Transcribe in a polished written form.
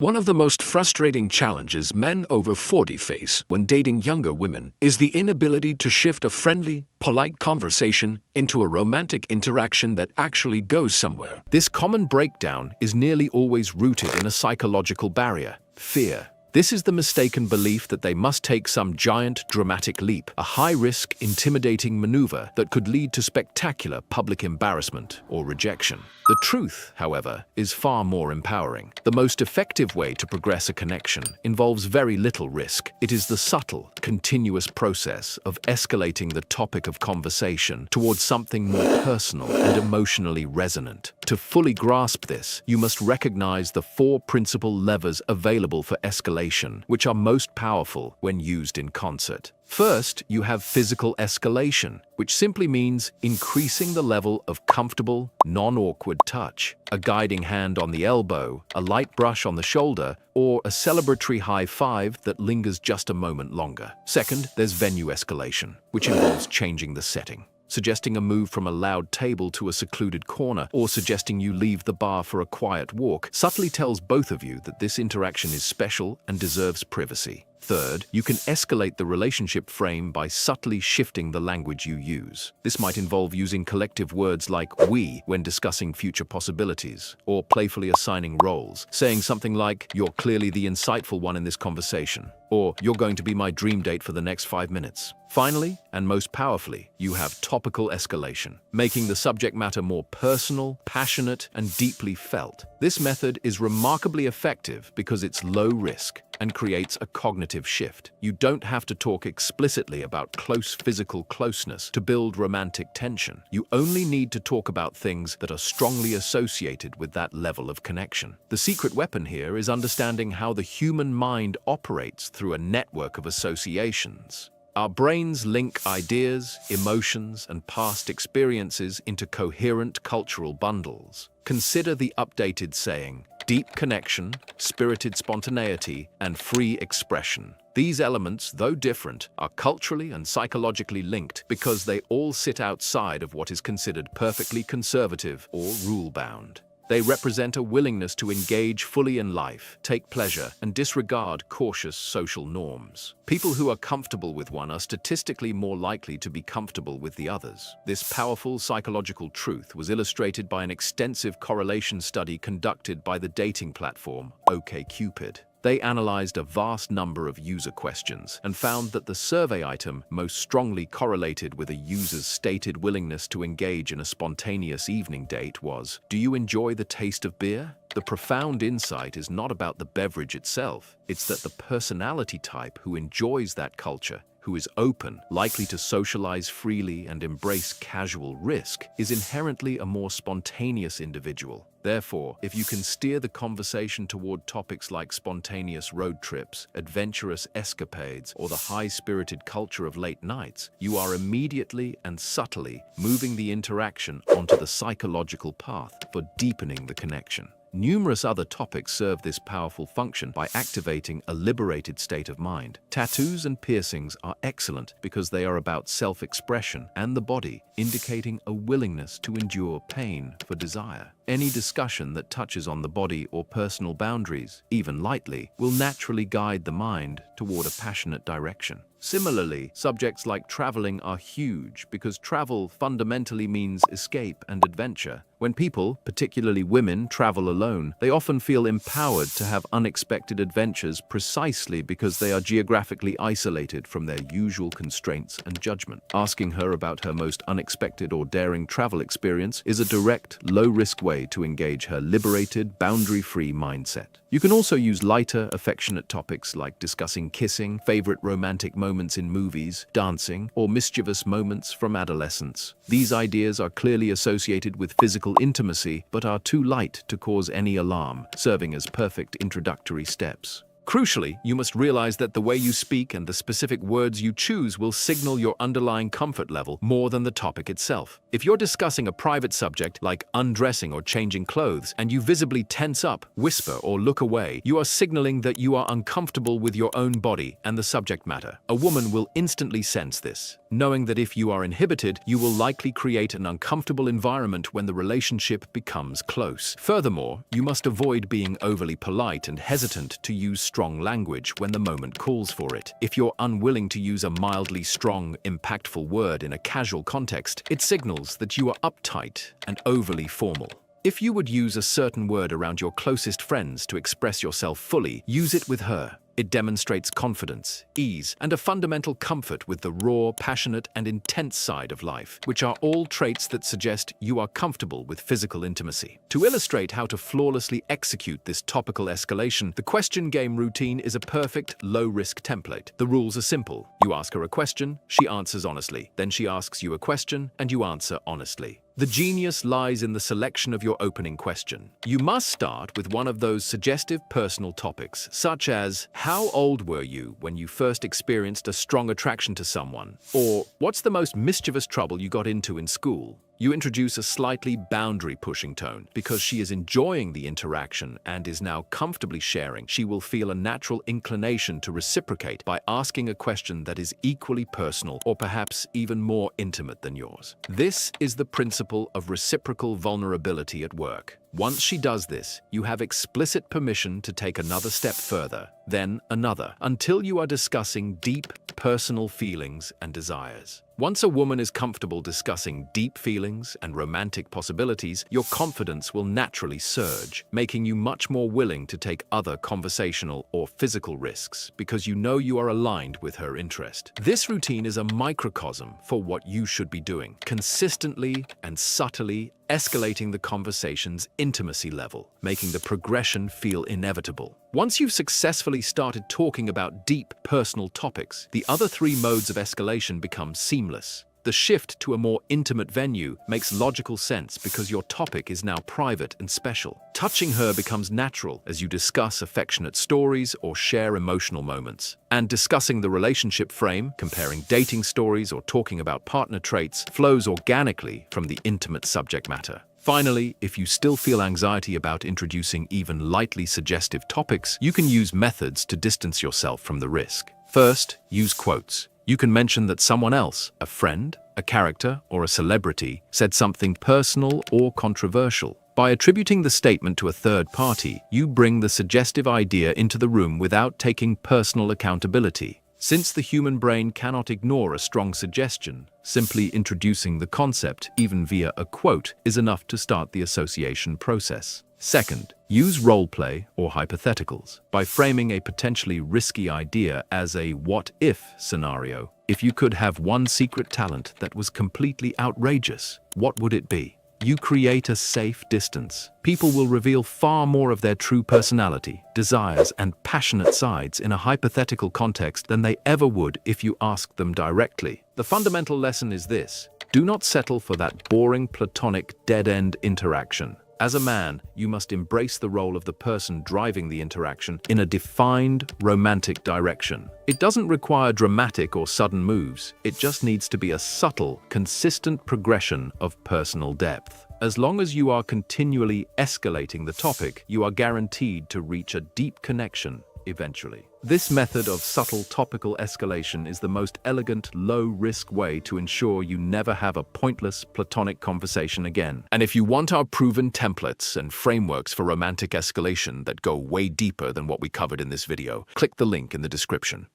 One of the most frustrating challenges men over 40 face when dating younger women is the inability to shift a friendly, polite conversation into a romantic interaction that actually goes somewhere. This common breakdown is nearly always rooted in a psychological barrier: fear. This is the mistaken belief that they must take some giant, dramatic leap, a high-risk, intimidating maneuver that could lead to spectacular public embarrassment or rejection. The truth, however, is far more empowering. The most effective way to progress a connection involves very little risk. It is the subtle, continuous process of escalating the topic of conversation towards something more personal and emotionally resonant. To fully grasp this, you must recognize the four principal levers available for escalation, which are most powerful when used in concert. First, you have physical escalation, which simply means increasing the level of comfortable, non-awkward touch. A guiding hand on the elbow, a light brush on the shoulder, or a celebratory high five that lingers just a moment longer. Second, there's venue escalation, which involves changing the setting, suggesting a move from a loud table to a secluded corner, or suggesting you leave the bar for a quiet walk, subtly tells both of you that this interaction is special and deserves privacy. Third, you can escalate the relationship frame by subtly shifting the language you use. This might involve using collective words like "we" when discussing future possibilities, or playfully assigning roles, saying something like, "You're clearly the insightful one in this conversation," or "You're going to be my dream date for the next 5 minutes." Finally, and most powerfully, you have topical escalation, making the subject matter more personal, passionate, and deeply felt. This method is remarkably effective because it's low risk and creates a cognitive shift. You don't have to talk explicitly about close physical closeness to build romantic tension. You only need to talk about things that are strongly associated with that level of connection. The secret weapon here is understanding how the human mind operates through a network of associations. Our brains link ideas, emotions, and past experiences into coherent cultural bundles. Consider the updated saying, deep connection, spirited spontaneity, and free expression. These elements, though different, are culturally and psychologically linked because they all sit outside of what is considered perfectly conservative or rule-bound. They represent a willingness to engage fully in life, take pleasure, and disregard cautious social norms. People who are comfortable with one are statistically more likely to be comfortable with the others. This powerful psychological truth was illustrated by an extensive correlation study conducted by the dating platform OkCupid. They analyzed a vast number of user questions and found that the survey item most strongly correlated with a user's stated willingness to engage in a spontaneous evening date was, "Do you enjoy the taste of beer?" The profound insight is not about the beverage itself, it's that the personality type who enjoys that culture, who is open, likely to socialize freely and embrace casual risk, is inherently a more spontaneous individual. Therefore, if you can steer the conversation toward topics like spontaneous road trips, adventurous escapades, or the high-spirited culture of late nights, you are immediately and subtly moving the interaction onto the psychological path for deepening the connection. Numerous other topics serve this powerful function by activating a liberated state of mind. Tattoos and piercings are excellent because they are about self-expression and the body, indicating a willingness to endure pain for desire. Any discussion that touches on the body or personal boundaries, even lightly, will naturally guide the mind toward a passionate direction. Similarly, subjects like traveling are huge because travel fundamentally means escape and adventure. When people, particularly women, travel alone, they often feel empowered to have unexpected adventures precisely because they are geographically isolated from their usual constraints and judgment. Asking her about her most unexpected or daring travel experience is a direct, low-risk way to engage her liberated, boundary-free mindset. You can also use lighter, affectionate topics like discussing kissing, favorite romantic moments in movies, dancing, or mischievous moments from adolescence. These ideas are clearly associated with physical intimacy, but are too light to cause any alarm, serving as perfect introductory steps. Crucially, you must realize that the way you speak and the specific words you choose will signal your underlying comfort level more than the topic itself. If you're discussing a private subject like undressing or changing clothes, and you visibly tense up, whisper, or look away, you are signaling that you are uncomfortable with your own body and the subject matter. A woman will instantly sense this, knowing that if you are inhibited, you will likely create an uncomfortable environment when the relationship becomes close. Furthermore, you must avoid being overly polite and hesitant to use strong language when the moment calls for it. If you're unwilling to use a mildly strong, impactful word in a casual context, it signals that you are uptight and overly formal. If you would use a certain word around your closest friends to express yourself fully, use it with her. It demonstrates confidence, ease, and a fundamental comfort with the raw, passionate, and intense side of life, which are all traits that suggest you are comfortable with physical intimacy. To illustrate how to flawlessly execute this topical escalation, the question game routine is a perfect, low-risk template. The rules are simple. You ask her a question, she answers honestly. Then she asks you a question, and you answer honestly. The genius lies in the selection of your opening question. You must start with one of those suggestive personal topics, such as, how old were you when you first experienced a strong attraction to someone? Or, what's the most mischievous trouble you got into in school? You introduce a slightly boundary-pushing tone. Because she is enjoying the interaction and is now comfortably sharing, she will feel a natural inclination to reciprocate by asking a question that is equally personal or perhaps even more intimate than yours. This is the principle of reciprocal vulnerability at work. Once she does this, you have explicit permission to take another step further, then another, until you are discussing deep, personal feelings and desires. Once a woman is comfortable discussing deep feelings and romantic possibilities, your confidence will naturally surge, making you much more willing to take other conversational or physical risks because you know you are aligned with her interest. This routine is a microcosm for what you should be doing, consistently and subtly escalating the conversation's intimacy level, making the progression feel inevitable. Once you've successfully started talking about deep, personal topics, the other three modes of escalation become seamless. The shift to a more intimate venue makes logical sense because your topic is now private and special. Touching her becomes natural as you discuss affectionate stories or share emotional moments. And discussing the relationship frame, comparing dating stories or talking about partner traits, flows organically from the intimate subject matter. Finally, if you still feel anxiety about introducing even lightly suggestive topics, you can use methods to distance yourself from the risk. First, use quotes. You can mention that someone else, a friend, a character, or a celebrity, said something personal or controversial. By attributing the statement to a third party, you bring the suggestive idea into the room without taking personal accountability. Since the human brain cannot ignore a strong suggestion, simply introducing the concept, even via a quote, is enough to start the association process. Second, use role-play or hypotheticals. By framing a potentially risky idea as a what-if scenario, if you could have one secret talent that was completely outrageous, what would it be? You create a safe distance. People will reveal far more of their true personality, desires, and passionate sides in a hypothetical context than they ever would if you asked them directly. The fundamental lesson is this: do not settle for that boring, platonic, dead-end interaction. As a man, you must embrace the role of the person driving the interaction in a defined, romantic direction. It doesn't require dramatic or sudden moves. It just needs to be a subtle, consistent progression of personal depth. As long as you are continually escalating the topic, you are guaranteed to reach a deep connection eventually. This method of subtle topical escalation is the most elegant, low-risk way to ensure you never have a pointless, platonic conversation again. And if you want our proven templates and frameworks for romantic escalation that go way deeper than what we covered in this video, click the link in the description.